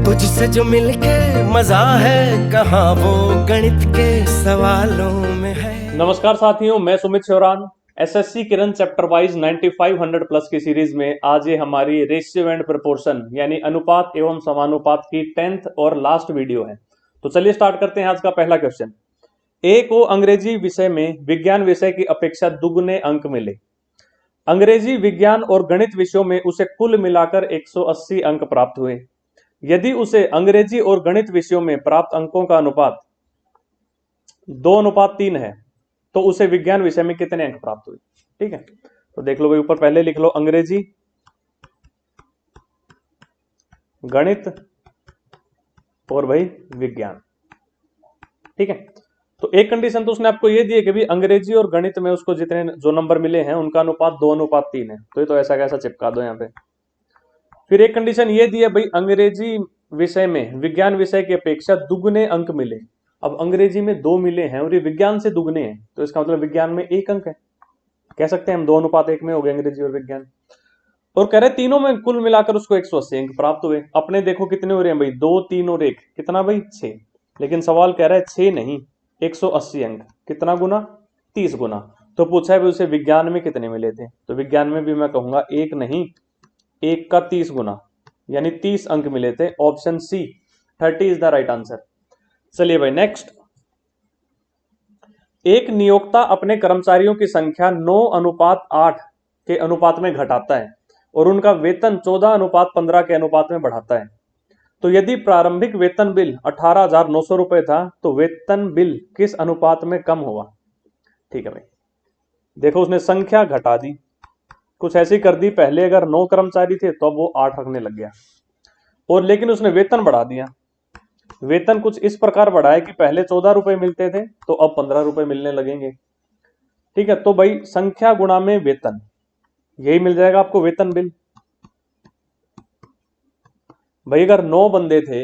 तुझसे जो मिलके मजा है कहाँ वो गणित के सवालों में है। नमस्कार साथियों, मैं सुमित शिवरान। एसएससी किरण चैप्टर वाइज 9500 प्लस की सीरीज में आज ये हमारी रेशियो एंड प्रोपोर्शन यानी अनुपात एवं समानुपात की 10th और लास्ट वीडियो है। तो चलिए स्टार्ट करते हैं आज का पहला क्वेश्चन। ए को अंग्रेजी विषय में विज्ञान विषय की अपेक्षा दुगने अंक मिले। अंग्रेजी, विज्ञान और गणित विषयों में उसे कुल मिलाकर 180 अंक प्राप्त हुए। यदि उसे अंग्रेजी और गणित विषयों में प्राप्त अंकों का अनुपात 2:3 है तो उसे विज्ञान विषय में कितने अंक प्राप्त हुए। ठीक है, तो देख लो भाई, ऊपर पहले लिख लो अंग्रेजी, गणित और भाई विज्ञान। ठीक है, तो एक कंडीशन तो उसने आपको ये दी है कि भाई अंग्रेजी और गणित में उसको जितने जो नंबर मिले हैं उनका अनुपात 2:3 है। तो ये तो ऐसा कैसा चिपका दो यहाँ पे। फिर एक कंडीशन ये दी है भाई अंग्रेजी विषय में विज्ञान विषय की अपेक्षा दुगने अंक मिले। अब अंग्रेजी में 2 मिले हैं और ये विज्ञान से दुगने हैं, तो इसका मतलब विज्ञान में 1 अंक है। कह सकते हैं हम 2:1 में हो गए अंग्रेजी और विज्ञान। और कह रहे तीनों में कुल मिलाकर उसको 180 अंक प्राप्त हुए। अपने देखो कितने हो रहे हैं भाई, 2, 3 और 1, कितना भाई 6। लेकिन सवाल कह रहा है 6 नहीं, 180 अंक। कितना गुना? 30 गुना। तो पूछा है भाई उसे विज्ञान में कितने मिले थे। तो विज्ञान में भी मैं कहूंगा 1 नहीं, 1 का 30 गुना यानी 30 अंक मिले थे। Option C 30 is the right answer. चलिए भाई नेक्स्ट। एक नियोक्ता अपने कर्मचारियों की संख्या 9:8 के अनुपात में घटाता है और उनका वेतन 14:15 के अनुपात में बढ़ाता है। तो यदि प्रारंभिक वेतन बिल 18,900 रुपए था तो वेतन बिल किस अनुपात में कम हुआ। ठीक है भाई, देखो उसने संख्या घटा दी, कुछ ऐसी कर दी, पहले अगर 9 कर्मचारी थे तो अब वो 8 रखने लग गया। और लेकिन उसने वेतन बढ़ा दिया। वेतन कुछ इस प्रकार बढ़ा है कि पहले 14 रुपए मिलते थे तो अब 15 रुपए मिलने लगेंगे। ठीक है, तो भाई संख्या गुणा में वेतन, यही मिल जाएगा आपको वेतन बिल। भाई अगर 9 बंदे थे,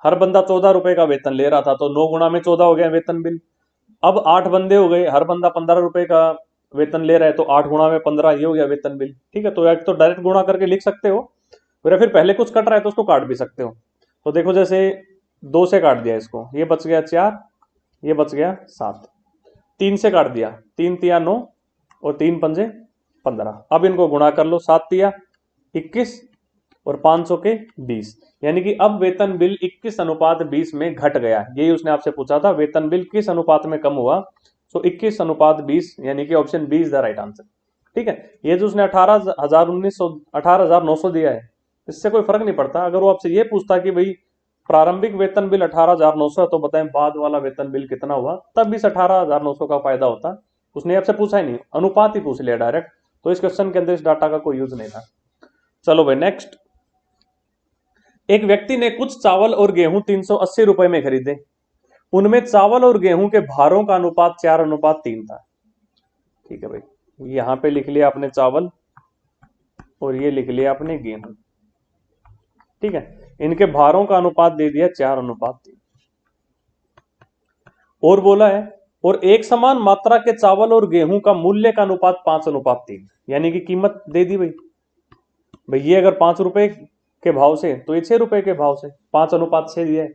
हर बंदा 14 रुपए का वेतन ले रहा था तो 9 गुणा में 14 हो गया वेतन बिल। अब 8 बंदे हो गए, हर बंदा 15 रुपए का वेतन ले रहा है तो 8 गुणा में 15, ये हो गया वेतन बिल। ठीक है, तो एक तो डायरेक्ट गुणा करके लिख सकते हो, फिर पहले कुछ कट रहा है तो उसको काट भी सकते हो। तो देखो जैसे 2 से काट दिया इसको, ये बच गया 4, ये बच गया 7। 3 से काट दिया, 3 तिया 9 और 3 पंजे 15। अब इनको गुणा कर लो, 7 तिया 21 और 500 के 20, यानी कि अब वेतन बिल 21:20 में घट गया। यही उसने आपसे पूछा था, वेतन बिल किस अनुपात में कम हुआ। सो 21:20 यानी कि option B is the right answer. ठीक है, ये जो उसने 18,900 दिया है इससे कोई फर्क नहीं पड़ता। अगर वो आपसे ये पूछता कि भाई प्रारंभिक वेतन बिल 18,900 है तो बताएं बाद वाला वेतन बिल कितना हुआ, तब इस 18,900 का फायदा होता। उसने आपसे पूछा ही नहीं, अनुपात ही पूछ लिया डायरेक्ट, तो इस क्वेश्चन के अंदर इस डाटा का कोई यूज नहीं था। चलो भाई नेक्स्ट। एक व्यक्ति ने कुछ चावल और गेहूं 380 रुपए में खरीदे। उनमें चावल और गेहूं के भारों का अनुपात 4:3 था। ठीक है भाई, यहां पे लिख लिया आपने चावल और ये लिख लिया आपने गेहूं। ठीक है, इनके भारों का अनुपात दे दिया 4:3। और बोला है और एक समान मात्रा के चावल और गेहूं का मूल्य का अनुपात 5:3, यानी कि कीमत दे दी भाई। भाई ये अगर 5 रुपए के भाव से तो ये 6 रुपए के भाव से 5:6 दिया है।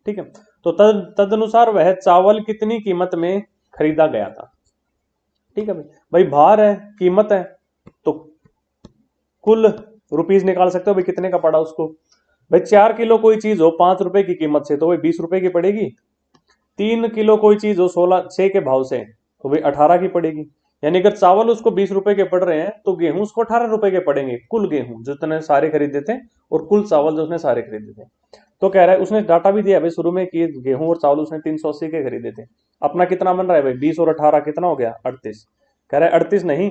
ठीक है, तो तदनुसार वह चावल कितनी कीमत में खरीदा गया था। ठीक है भाई, भाई भार है, कीमत है, तो कुल रुपीज निकाल सकते हो भाई कितने का पड़ा उसको। भाई 4 किलो कोई चीज हो 5 रुपए की कीमत से तो भाई 20 रुपए की पड़ेगी। 3 किलो कोई चीज हो 6 के भाव से तो भाई 18 की पड़ेगी। यानी अगर चावल उसको 20 रुपए के पड़ रहे हैं तो गेहूं उसको 18 रुपए के पड़ेंगे, कुल गेहूं जितने सारे खरीदे थे और कुल चावल जो उसने सारे खरीदे थे। तो कह रहा है उसने डाटा भी दिया भाई शुरू में कि गेहूं और चावल उसने 380 के खरीदे थे। अपना कितना बन रहा है भाई, 20 और 18 कितना हो गया 38। कह रहा है 38 नहीं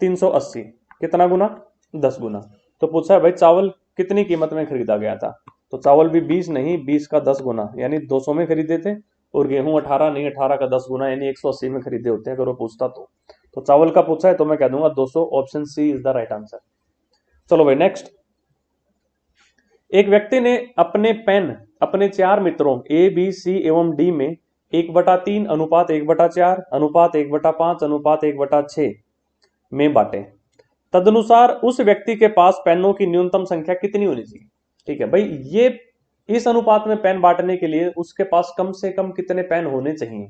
380, कितना गुना 10 गुना। तो पूछा है भाई चावल कितनी कीमत में खरीदा गया था। तो चावल भी 20 नहीं 20 का 10 गुना यानी 200 में खरीदे थे, और गेहूं 18 नहीं 18 का 10 गुना यानी 180 में खरीदे होते हैं अगर वो पूछता तो चावल का पूछा है तो मैं कह दूंगा 200, option C is the right answer. चलो भाई नेक्स्ट। एक व्यक्ति ने अपने पेन अपने 4 मित्रों ए बी सी एवं डी में 1/3 अनुपात 1/4 अनुपात 1/5 अनुपात 1/6 में बांटे। तदनुसार उस व्यक्ति के पास पेनों की न्यूनतम संख्या कितनी होनी चाहिए। ठीक है भाई, ये इस अनुपात में पेन बांटने के लिए उसके पास कम से कम कितने पेन होने चाहिए।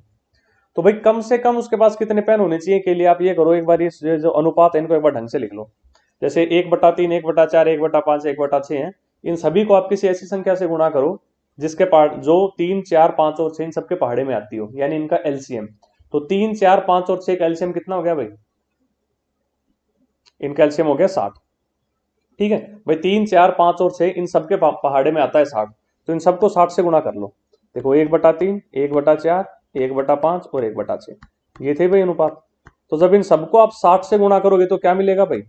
तो भाई कम से कम उसके पास कितने पेन होने चाहिए के लिए आप ये करो, एक बार ये जो अनुपात है इनको एक बार ढंग से लिख लो। जैसे 1/3, 1/4, 1/5, 1/6 है, इन सभी को आप किसी ऐसी संख्या से गुणा करो जिसके पार्ट जो 3, 4, 5 और 6 इन सबके पहाड़े में आती हो, यानी इनका एलसीएम। तो 3, 4, 5 और 6 का एलसीएम कितना हो गया भाई, इनका एलसीएम हो गया 60। ठीक है भाई, 3, 4, 5 और 6 इन सबके पहाड़े में आता है 60, तो इन सबको 60 से गुणा कर लो। देखो 1/3, 1/4, 1/5 और 1/6, ये थे भाई अनुपात। तो जब इन सबको आप 60 से गुणा करोगे तो क्या मिलेगा भाई,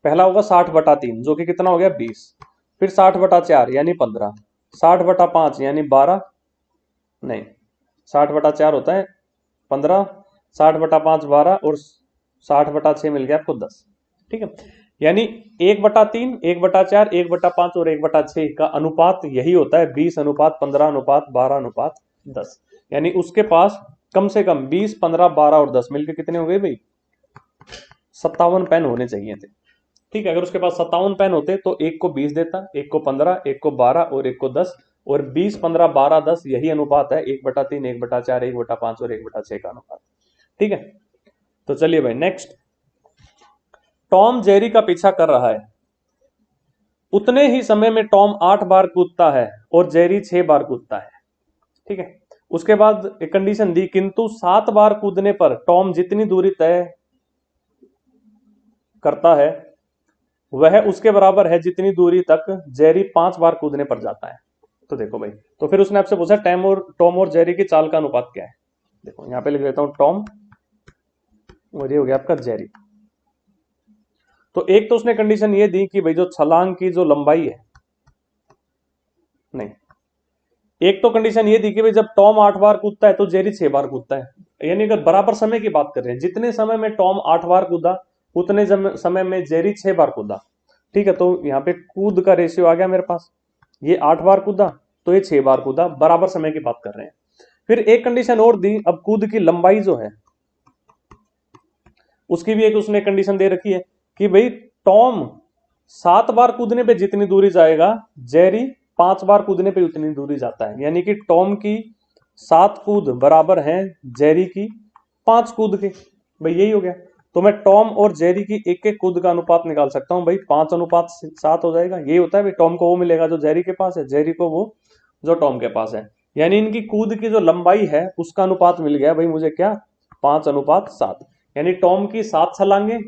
पहला होगा 60/3 जो कि कितना हो गया 20, फिर 60/4 यानी 15, 60/5 यानी 12, नहीं 60/4 होता है 15, 60/5 12 और 60/6 मिल गया आपको 10। ठीक है, यानी 1/3, 1/4, 1/5 और 1/6 का अनुपात यही होता है 20:15:12:10। यानी उसके पास कम से कम 20, 15, 12 और 10 मिलकर कितने हो गए भाई, 57 पेन होने चाहिए थे। ठीक है, अगर उसके पास 57 पेन होते तो एक को 20 देता, एक को 15, एक को 12 और एक को 10, और 20, 15, 12, 10 यही अनुपात है 1/3, 1/4, 1/5 और 1/6 का अनुपात। ठीक है, तो चलिए भाई नेक्स्ट, टॉम जेरी का पीछा कर रहा है, उतने ही समय में टॉम 8 बार कूदता है और जेरी 6 बार कूदता है। ठीक है, उसके बाद एक कंडीशन दी, किंतु 7 बार कूदने पर टॉम जितनी दूरी तय करता है वह उसके बराबर है जितनी दूरी तक जेरी 5 बार कूदने पर जाता है। तो देखो भाई, तो फिर उसने आपसे पूछा टॉम और जेरी की चाल का अनुपात क्या है। देखो यहां पे लिख देता हूं टॉम और ये हो गया आपका जेरी। तो एक तो उसने कंडीशन ये दी कि भाई जो छलांग की जो लंबाई है, नहीं, एक तो कंडीशन ये दी कि भाई जब टॉम 8 बार कूदता है तो जेरी 6 बार कूदता है, यानी अगर बराबर समय की बात कर रहे हैं, जितने समय में टॉम 8 बार कूदा उतने समय में जेरी 6 बार कूदा। ठीक है, तो यहाँ पे कूद का रेशियो आ गया मेरे पास, ये 8 बार कूदा तो ये 6 बार कूदा, बराबर समय की बात कर रहे हैं। फिर एक कंडीशन और दी, अब कूद की लंबाई जो है उसकी भी एक उसने कंडीशन दे रखी है कि भाई टॉम 7 बार कूदने पे जितनी दूरी जाएगा जेरी 5 बार कूदने पे उतनी दूरी जाता है, यानी कि टॉम की 7 कूद बराबर है जेरी की 5 कूद के। भाई यही हो गया, तो मैं टॉम और जेरी की एक एक कूद का अनुपात निकाल सकता हूं भाई, 5:7 हो जाएगा। यही होता है भाई, टॉम को वो मिलेगा जो जेरी के पास है, जेरी को वो जो टॉम के पास है, यानी इनकी कूद की जो लंबाई है उसका अनुपात मिल गया भाई मुझे क्या, 5:7। यानी टॉम की 7 छलांगे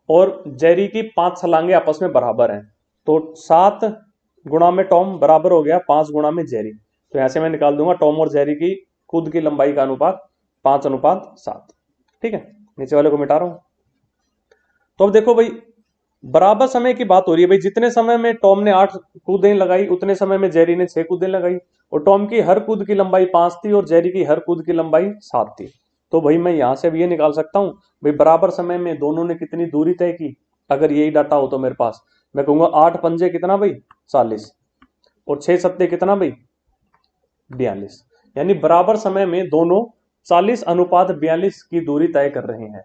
और जेरी की 5 छलांगे आपस में बराबर हैं, तो 7 गुणा में टॉम बराबर हो गया 5 गुणा में जेरी। तो यहां से मैं निकाल दूंगा टॉम और जेरी की कूद की लंबाई का अनुपात 5:7। ठीक है, नीचे वाले को मिटा रहा हूं। तो अब देखो भाई, बराबर समय की बात हो रही है भाई, जितने समय में टॉम ने 8 कूदें लगाई उतने समय में जेरी ने 6 कूदें लगाई, और टॉम की हर कूद की लंबाई 5 थी और जेरी की हर कूद की लंबाई 7 थी। तो भाई मैं यहां से अब ये निकाल सकता हूं भाई बराबर समय में दोनों ने कितनी दूरी तय की। अगर यही डाटा हो तो मेरे पास मैं कहूंगा 8 पंजे कितना भाई 40 और 6 सत्ते कितना भाई 42, यानी बराबर समय में दोनों 40:42 की दूरी तय कर रहे हैं।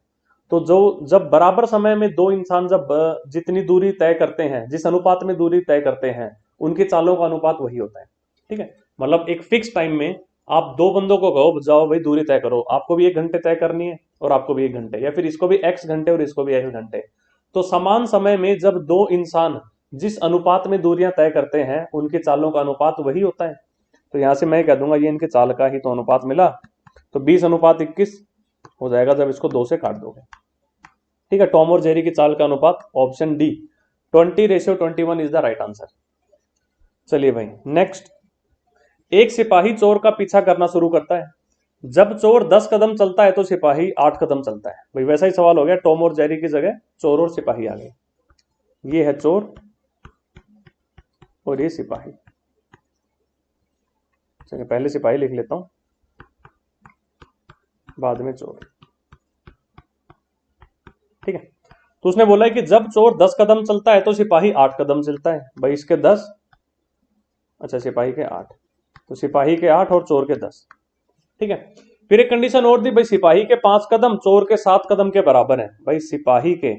तो जो जब बराबर समय में दो इंसान जब जितनी दूरी तय करते हैं, जिस अनुपात में दूरी तय करते हैं, उनकी चालों का अनुपात वही होता है। ठीक है, मतलब एक फिक्स टाइम में आप दो बंदों को कहो जाओ भाई दूरी तय करो, आपको भी 1 घंटे तय करनी है और आपको भी 1 घंटे, या फिर इसको भी x घंटे और इसको भी x घंटे। तो समान समय में जब दो इंसान जिस अनुपात में दूरियां तय करते हैं उनकी चालों का अनुपात वही होता है। तो यहां से मैं कह दूंगा ये इनके चाल का ही तो अनुपात मिला, तो 20:21 हो जाएगा जब इसको 2 से काट दोगे। ठीक है, टॉम और जेरी की चाल का अनुपात option D 20:21 is the right answer. चलिए भाई नेक्स्ट, एक सिपाही चोर का पीछा करना शुरू करता है, जब चोर 10 कदम चलता है तो सिपाही 8 कदम चलता है। भाई वैसा ही सवाल हो गया, टॉम और जेरी की जगह चोर और सिपाही आ गए। ये है चोर और ये सिपाही। चलिए पहले सिपाही लिख लेता हूं, बाद में चोर। ठीक है, तो उसने बोला है कि जब चोर 10 कदम चलता है तो सिपाही 8 कदम चलता है। भाई इसके 10, अच्छा सिपाही के 8, तो सिपाही के 8 और चोर के 10। ठीक है, फिर एक कंडीशन और दी भाई, सिपाही के 5 कदम चोर के 7 कदम के बराबर है। भाई सिपाही के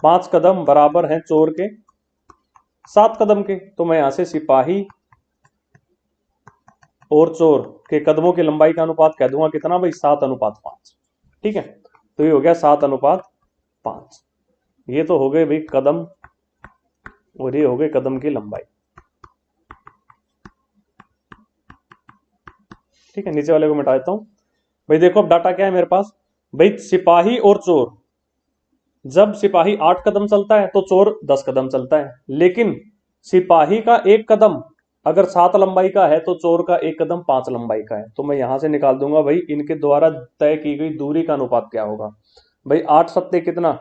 5 कदम बराबर हैं चोर के 7 कदम के। तो मैं यहां से सिपाही और चोर के कदमों की लंबाई का अनुपात कह दूंगा कितना भाई 7:5। ठीक है, तो ये हो गया 7:5। ये तो हो गए भाई कदम और ये हो गए कदम की लंबाई। ठीक है, नीचे वाले को मिटा देता हूं। भाई देखो अब डाटा क्या है मेरे पास, भाई सिपाही और चोर, जब सिपाही 8 कदम चलता है तो चोर 10 कदम चलता है, लेकिन सिपाही का एक कदम अगर 7 लंबाई का है तो चोर का एक कदम 5 लंबाई का है। तो मैं यहां से निकाल दूंगा भाई इनके द्वारा तय की गई दूरी का अनुपात क्या होगा। भाई 8 सत्ते कितना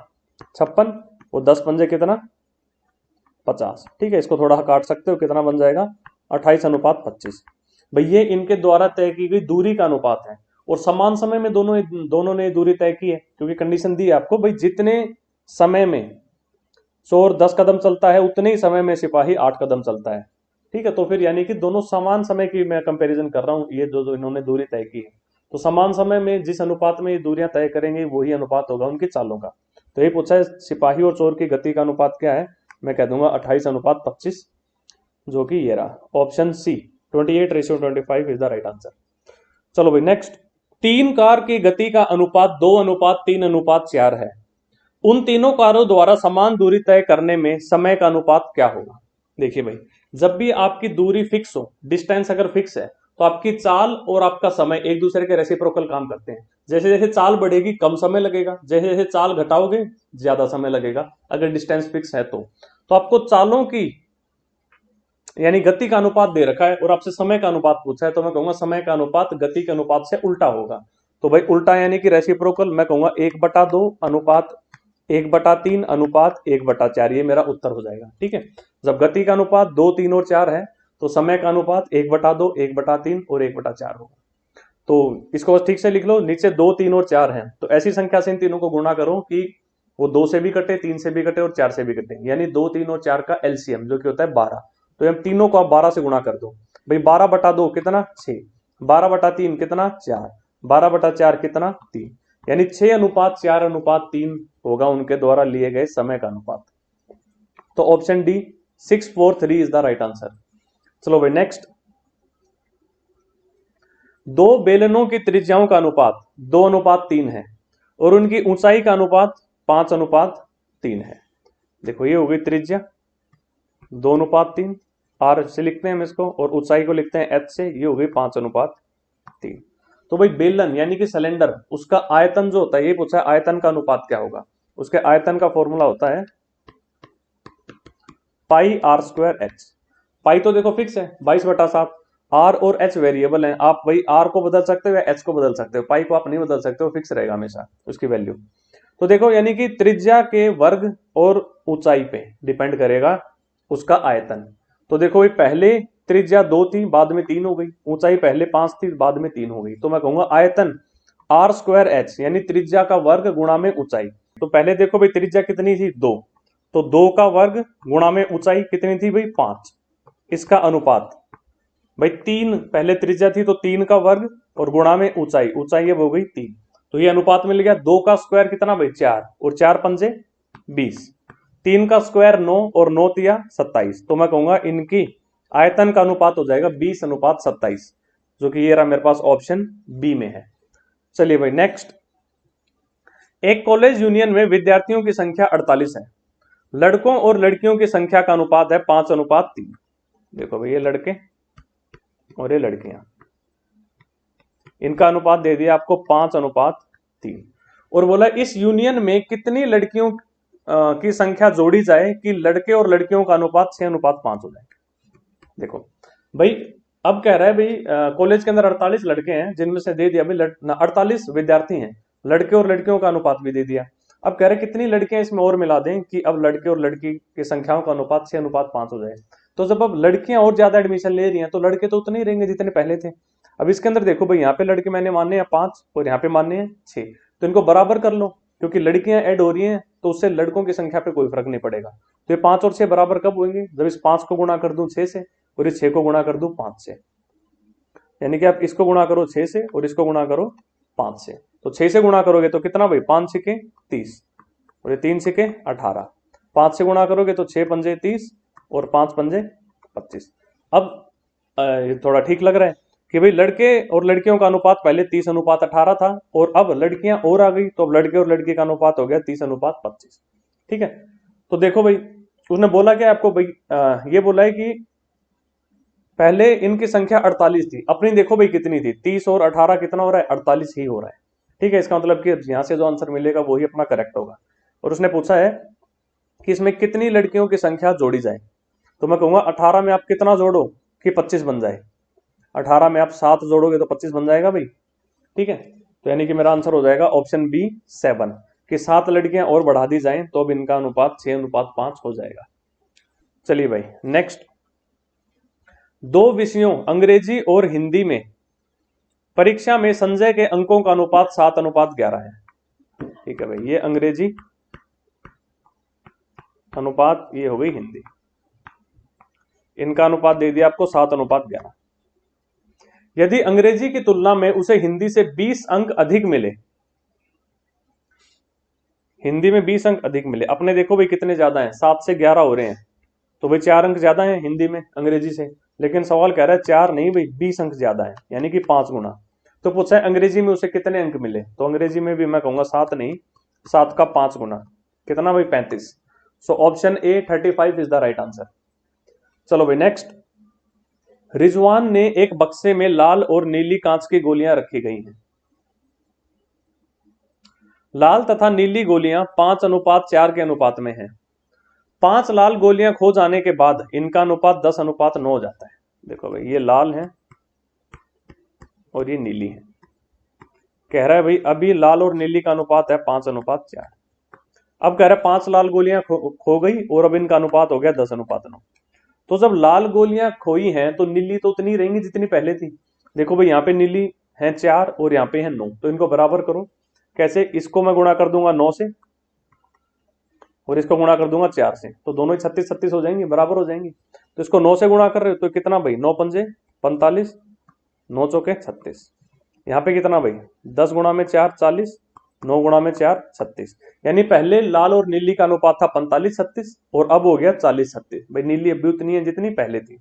56 और 10 पंजे कितना 50। ठीक है, इसको थोड़ा काट सकते हो, कितना बन जाएगा 28:25। भाई ये इनके द्वारा तय की गई दूरी का अनुपात है और समान समय में दोनों ने दूरी तय की है, क्योंकि कंडीशन दी है आपको भाई जितने समय में चोर 10 कदम चलता है उतने ही समय में सिपाही 8 कदम चलता है। ठीक है, तो फिर यानी कि दोनों समान समय की मैं कंपैरिजन कर रहा हूं, ये जो इन्होंने दूरी तय की है, तो समान समय में जिस अनुपात में ये दूरियां तय करेंगे वही अनुपात होगा उनकी चालों का। तो ये पूछा है सिपाही और चोर की गति का अनुपात क्या है, मैं कह दूंगा 28:25, जो कि ये रहा option C 28:25 is the right answer. चलो भाई नेक्स्ट, 3 कार की गति का अनुपात 2:3:4 है। उन तीनों कारों द्वारा समान दूरी तय करने में समय का अनुपात क्या होगा। देखिए भाई, जब भी आपकी दूरी फिक्स हो, डिस्टेंस अगर फिक्स है, तो आपकी चाल और आपका समय एक दूसरे के रेसिप्रोकल काम करते हैं। जैसे जैसे चाल बढ़ेगी कम समय लगेगा, जैसे जैसे चाल घटाओगे ज्यादा समय लगेगा, अगर डिस्टेंस फिक्स है तो आपको चालों की यानी गति का अनुपात दे रखा है और आपसे समय का अनुपात पूछा है, तो मैं कहूंगा समय का अनुपात गति के अनुपात से उल्टा होगा। तो भाई उल्टा यानी कि रेसिप्रोकल, मैं कहूंगा 1/2 अनुपात 1/3 अनुपात 1/4, ये मेरा उत्तर हो जाएगा। ठीक है, जब गति का अनुपात 2, 3 और 4 है तो समय का अनुपात 1/2, 1/3 और 1/4 होगा। तो इसको बस ठीक से लिख लो, नीचे 2, 3 और 4 है तो ऐसी संख्या से इन तीनों को गुणा करो कि वो 2 से भी कटे, 3 से भी कटे और 4 से भी कटे, यानी 2, 3 और 4 का एलसीएम जो कि होता है 12। तो हम तीनों को आप 12 से गुणा कर दो। भाई 12/2 कितना 6, 12/3 कितना 4, 12/4 कितना 3, यानी 6:4:3 होगा उनके द्वारा लिए गए समय का अनुपात। तो option D 643 is the right answer. चलो भाई नेक्स्ट, दो बेलनों की त्रिज्याओं का अनुपात 2:3 है और उनकी ऊंचाई का अनुपात 5:3 है। देखो ये हो गई त्रिज्या 2:3, आर से लिखते हैं हम इसको, और ऊंचाई को लिखते हैं एच से, ये हो गई 5:3। तो भाई बेलन यानी कि सिलेंडर, उसका आयतन जो होता है, ये पूछा है आयतन का अनुपात क्या होगा। उसके आयतन का फॉर्मूला होता है πr²h। पाई तो देखो फिक्स है 22/7, आर और एच वेरिएबल है, आप भाई आर को बदल सकते हो या एच को बदल सकते हो, पाई को आप नहीं बदल सकते हो, फिक्स रहेगा हमेशा उसकी वैल्यू। तो देखो यानी कि त्रिज्या के वर्ग और ऊंचाई पे डिपेंड करेगा उसका आयतन। तो देखो ये पहले त्रिज्या 2 थी बाद में 3 हो गई, ऊंचाई पहले 5 थी बाद में 3 हो गई, तो मैं कहूंगा आयतन r²h यानी त्रिज्या का वर्ग गुणा में ऊंचाई। तो पहले देखो भाई त्रिज्या कितनी थी 2, तो 2 का वर्ग गुणा में ऊंचाई कितनी थी भाई 5, इसका अनुपात भाई 3 पहले त्रिज्या थी तो 3 का वर्ग और गुणा में ऊंचाई, ऊंचाई अब हो गई 3, तो ये अनुपात मिल गया। 2 का स्क्वायर कितना भाई 4 और 4 पंजे 20, 3 का स्क्वायर 9 और 9 तिया 27, तो मैं कहूंगा इनकी आयतन का अनुपात हो जाएगा 20:27, जो कि ये रहा मेरे पास ऑप्शन बी में है। चलिए भाई नेक्स्ट, एक कॉलेज यूनियन में विद्यार्थियों की संख्या 48 है, लड़कों और लड़कियों की संख्या का अनुपात है 5:3। देखो भाई ये लड़के और ये लड़कियां, इनका अनुपात दे दिया आपको 5:3 और बोला इस यूनियन में कितनी लड़कियों की संख्या जोड़ी जाए कि लड़के और लड़कियों का अनुपात 6:5 हो जाए। देखो भाई अब कह रहा है भाई कॉलेज के अंदर 48 लड़के हैं, जिनमें से दे दिया भाई 48 विद्यार्थी हैं, लड़के और लड़कियों का अनुपात भी दे दिया। अब कह रहे कितनी लड़कियां इसमें और मिला दें कि अब लड़के और लड़की की संख्याओं का अनुपात 6:5 हो जाए। तो जब अब लड़कियां और ज्यादा एडमिशन ले रही हैं तो लड़के तो उतने ही रहेंगे जितने पहले थे। अब इसके अंदर देखो भाई यहाँ पे लड़के मैंने मानने हैं 5 और यहाँ पे मानने हैं 6, तो इनको बराबर कर लो, क्योंकि लड़कियां ऐड हो रही हैं तो उससे लड़कों की संख्या पे कोई फर्क नहीं पड़ेगा। तो ये 5 और 6 बराबर कब होंगे, जब इस 5 को गुणा कर दूं 6 से और इस 6 को गुणा कर दूं 5 से, यानी कि आप इसको गुणा करो 6 से और इसको गुणा करो 5 से, तो 6 से गुणा करोगे तो कितना भाई 5 6 30, और ये 3 सिक्के 18, 5 से गुणा करोगे तो 6 पंजे 30 और 5 पंजे 25। अब ये थोड़ा ठीक लग रहा है कि भाई लड़के और लड़कियों का अनुपात पहले 30:18 था और अब लड़कियां और आ गई, तो अब लड़के और लड़की का अनुपात हो गया 30:25। ठीक है, तो देखो भाई उसने बोला क्या आपको भाई, ये बोला है कि पहले इनकी संख्या 48 थी, अपनी देखो भाई कितनी थी, 30 और 18 कितना हो रहा है, 48 ही हो रहा है। ठीक है, इसका मतलब कि यहां से जो आंसर मिलेगा वही अपना करेक्ट होगा। और उसने पूछा है कि इसमें कितनी लड़कियों की संख्या जोड़ी जाए, तो मैं कहूंगा 18 में आप कितना जोड़ो कि 25 बन जाए। 18 में आप 7 जोड़ोगे तो 25 बन जाएगा भाई। ठीक है, तो यानी कि मेरा आंसर हो जाएगा ऑप्शन बी 7, कि 7 लड़कियां और बढ़ा दी जाएं तो अब इनका अनुपात 6:5 हो जाएगा। चलिए भाई नेक्स्ट, 2 विषयों अंग्रेजी और हिंदी में परीक्षा में संजय के अंकों का अनुपात 7:11 है। ठीक है भाई, ये अंग्रेजी अनुपात, ये हो गई हिंदी, इनका अनुपात दे दिया आपको 7:11। यदि अंग्रेजी की तुलना में उसे हिंदी से 20 अंक अधिक मिले, हिंदी में 20 अंक अधिक मिले, अपने देखो भाई कितने ज्यादा हैं, 7 से 11 हो रहे हैं, तो भाई 4 अंक ज्यादा हैं हिंदी में अंग्रेजी से, लेकिन सवाल कह रहा है 4 नहीं भाई 20 अंक ज्यादा है, यानी कि 5 गुना। तो पूछा है अंग्रेजी में उसे कितने अंक मिले, तो अंग्रेजी में भी मैं कहूंगा 7 नहीं, 7 का 5 गुना, कितना भाई 35। So option A 35 is the right answer. चलो भाई नेक्स्ट, रिजवान ने एक बक्से में लाल और नीली कांच की गोलियां रखी गई हैं। लाल तथा नीली गोलियां 5:4 के अनुपात में हैं। 5 लाल गोलियां खो जाने के बाद इनका अनुपात 10:9 हो जाता है। देखो भाई ये लाल है और ये नीली है, कह रहा है भाई अभी लाल और नीली का अनुपात है 5:4। अब कह रहा है 5 लाल गोलियां खो गई और अब इनका अनुपात हो गया 10:9। तो जब लाल गोलियां खोई हैं तो नीली तो उतनी रहेंगी जितनी पहले थी। देखो भाई यहाँ पे नीली है 4 और यहाँ पे है 9, तो इनको बराबर करो। कैसे, इसको मैं गुणा कर दूंगा 9 से और इसको गुणा कर दूंगा 4 से, तो दोनों ही 36 हो जाएंगे, बराबर हो जाएंगी। तो इसको 9 से गुणा कर रहे हो तो कितना भाई, 9 पंजे 45, 9 चौके 36। यहाँ पे कितना भाई, 10 गुणा में 4 40, 9 गुणा में 4 36। यानी पहले लाल और नीली का अनुपात था 45-36 और अब हो गया 40-36। भाई नीली अभी उतनी है जितनी पहले थी।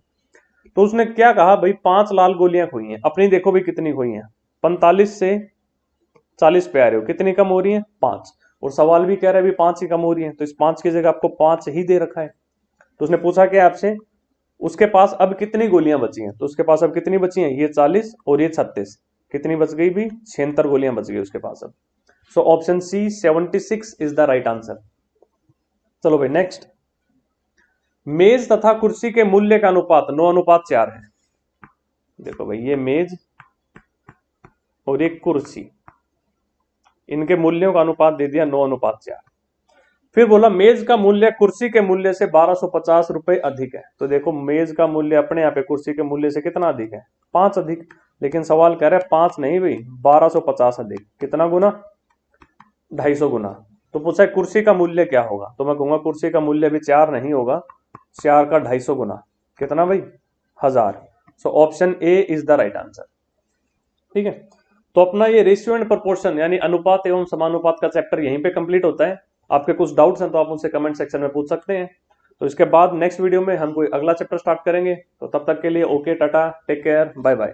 तो उसने क्या कहा भाई, 5 लाल गोलियां खोई हैं, अपनी देखो भाई कितनी खोई हैं, 45 से 40 पे आ रहे हो, कितनी कम हो रही है 5, और सवाल भी कह रहा है भी 5 ही कम हो रही है, तो इस 5 की जगह आपको 5 ही दे रखा है। तो उसने पूछा क्या आपसे, उसके पास अब कितनी गोलियां बची हैं, तो उसके पास अब कितनी बची हैं, ये 40 और ये 36, कितनी बच गई भी, 76 गोलियां बच गई उसके पास अब। So option C 76 is the right answer. चलो भाई नेक्स्ट, मेज तथा कुर्सी के मूल्य का अनुपात 9:4 है। देखो भाई ये मेज और एक कुर्सी, इनके मूल्यों का अनुपात दे दिया 9:4। फिर बोला मेज का मूल्य कुर्सी के मूल्य से 1250 रुपए अधिक है। तो देखो मेज का मूल्य अपने यहाँ पे कुर्सी के मूल्य से कितना अधिक है, 5 अधिक, लेकिन सवाल कह रहा है 5 नहीं भाई 1250 अधिक, कितना गुना, 250 गुना। तो पूछा है कुर्सी का मूल्य क्या होगा, तो मैं कहूंगा कुर्सी का मूल्य भी 4 नहीं होगा, 4 का 250 गुना, कितना भाई 1000। So option A is the right answer. ठीक है, तो अपना ये रेशियो एंड प्रोपोर्शन यानी अनुपात एवं समानुपात का चैप्टर यहीं पे कंप्लीट होता है। आपके कुछ डाउट्स हैं तो आप उनसे कमेंट सेक्शन में पूछ सकते हैं। तो इसके बाद नेक्स्ट वीडियो में हम कोई अगला चैप्टर स्टार्ट करेंगे। तो तब तक के लिए okay, tata, take care, bye bye.